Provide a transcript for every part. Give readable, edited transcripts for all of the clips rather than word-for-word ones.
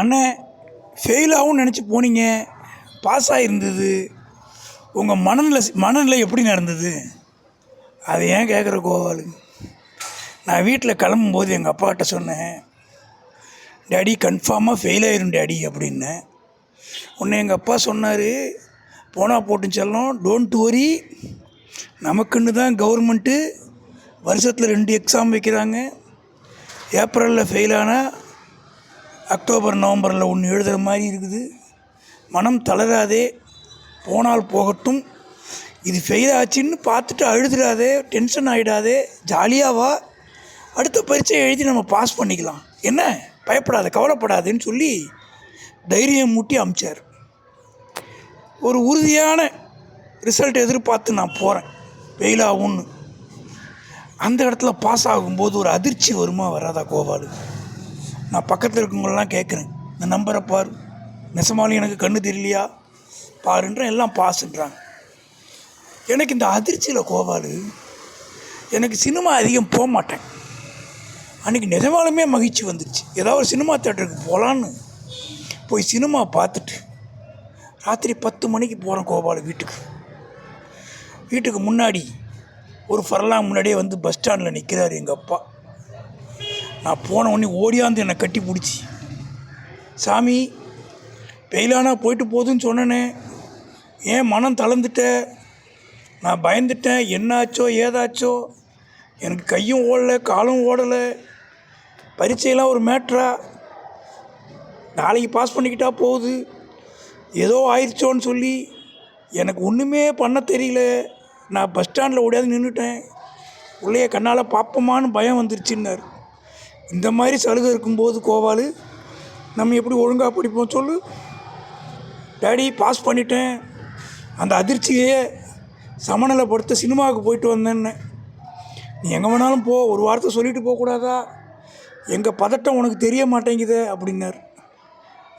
அண்ணே ஃபெயில் ஆகும்னு நினச்சி போனீங்க, பாஸ் ஆகிருந்தது. உங்கள் மனநிலை எப்படி நடந்தது? அது ஏன் கேட்குற கோவாலு? நான் வீட்டில் கிளம்பும்போது எங்கள் அப்பாக்கிட்ட சொன்னேன், டேடி கன்ஃபார்மாக ஃபெயில் ஆயிரும் டேடி அப்படின்னேன். உடனே எங்கள் அப்பா சொன்னார், போனால் போட்டுன்னு செல்லம், டோன்ட் வரி, நமக்குன்னு தான் கவர்மெண்ட்டு வருஷத்தில் 2 எக்ஸாம் வைக்கிறாங்க. ஏப்ரலில் ஃபெயில் ஆனால் அக்டோபர் நவம்பரில் ஒன்று எழுதுகிற மாதிரி இருக்குது. மனம் தளராதே, போனால் போகட்டும். இது ஃபெயில் ஆச்சுன்னு பார்த்துட்டு அழுதுடாதே, டென்ஷன் ஆகிடாதே, ஜாலியாக வா, அடுத்த பரீட்சை எழுதி நம்ம பாஸ் பண்ணிக்கலாம், என்ன பயப்படாத, கவலைப்படாதுன்னு சொல்லி தைரியம் மூட்டி அமிச்சார். ஒரு உறுதியான ரிசல்ட் எதிர்பார்த்து நான் போகிறேன், ஃபெயில் ஆகும்னு. அந்த இடத்துல பாஸ் ஆகும்போது ஒரு அதிர்ச்சி வருமா வராதா கோபாலு? நான் பக்கத்தில் இருக்கவங்களெலாம் கேட்குறேன், இந்த நம்பரை பாரு, நெசமாலும் எனக்கு கண்ணு தெரியலையா பாருன்ற, எல்லாம் பாஸுன்றாங்க. எனக்கு இந்த அதிர்ச்சியில் கோபாலு, எனக்கு சினிமா அதிகம் போக மாட்டேன். அன்றைக்கி நிஜமாலுமே மகிழ்ச்சி வந்துடுச்சு. ஏதாவது ஒரு சினிமா தேட்டருக்கு போகலான்னு போய் சினிமா பார்த்துட்டு ராத்திரி 10 மணிக்கு போகிறேன் கோபாலு வீட்டுக்கு முன்னாடி ஒரு ஃபர்லாங் முன்னாடியே வந்து பஸ் ஸ்டாண்டில் நிற்கிறார் எங்கள் அப்பா. நான் போன உடனே ஓடியாந்து என்னை கட்டி பிடிச்சி, சாமி பெயிலானா போயிட்டு போகுதுன்னு சொன்னேனே, ஏன் மனம் தளர்ந்துட்ட? நான் பயந்துட்டேன், என்னாச்சோ ஏதாச்சோ, எனக்கு கையும் ஓடலை காலும் ஓடலை, பரீட்சையெல்லாம் ஒரு மேட்ரா, நாளைக்கு பாஸ் பண்ணிக்கிட்டா போகுது, ஏதோ ஆயிடுச்சோன்னு சொல்லி எனக்கு ஒன்றுமே பண்ண தெரியல. நான் பஸ் ஸ்டாண்டில் ஓடியாந்து நின்றுட்டேன், உள்ளே கண்ணால் பார்ப்போமான்னு பயம் வந்துருச்சுன்னார். இந்த மாதிரி சலுகை இருக்கும்போது கோபாலு, நம்ம எப்படி ஒழுங்காக படிப்போம் சொல்லு? டேடி பாஸ் பண்ணிட்டேன், அந்த அதிர்ச்சியே சமநிலைப்படுத்த சினிமாவுக்கு போயிட்டு வந்தேன்னு. நீ எங்கே வேணாலும் போ, ஒரு வார்த்தை சொல்லிட்டு போகக்கூடாதா? எங்கள் பதட்டம் உனக்கு தெரிய மாட்டேங்குதே அப்படின்னார்.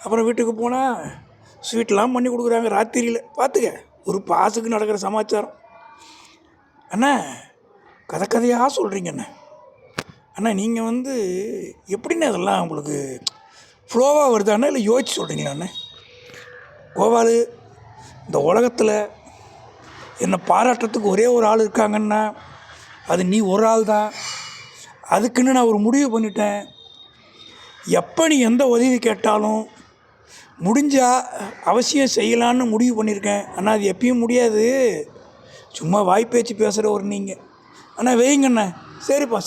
அப்புறம் வீட்டுக்கு போனால் ஸ்வீட்லாம் பண்ணி கொடுக்குறாங்க ராத்திரியில். பார்த்துக்க, ஒரு பாஸுக்கு நடக்கிற சமாச்சாரம். அண்ணா கதையாக சொல்கிறீங்க அண்ணா. அண்ணா நீங்கள் எப்படின்னா இதெல்லாம் உங்களுக்கு ஃப்ளோவாக வருதாண்ணா, இல்லை யோசிச்சு சொல்கிறீங்களா அண்ணா? கோபாலு, இந்த உலகத்தில் என்னை பாராட்டுறதுக்கு ஒரே ஒரு ஆள் இருக்காங்கன்னா அது நீ ஒரு ஆள் தான். அதுக்குன்னு நான் ஒரு முடிவு பண்ணிட்டேன். எப்போ நீ எந்த உதவி கேட்டாலும் முடிஞ்சால் அவசியம் செய்யலான்னு முடிவு பண்ணியிருக்கேன். ஆனால் அது எப்பயும் முடியாது, சும்மா வாய்ப்பேச்சு பேசுகிற ஒரு நீங்கள். அண்ணா வைங்கண்ணா. சரிப்பா.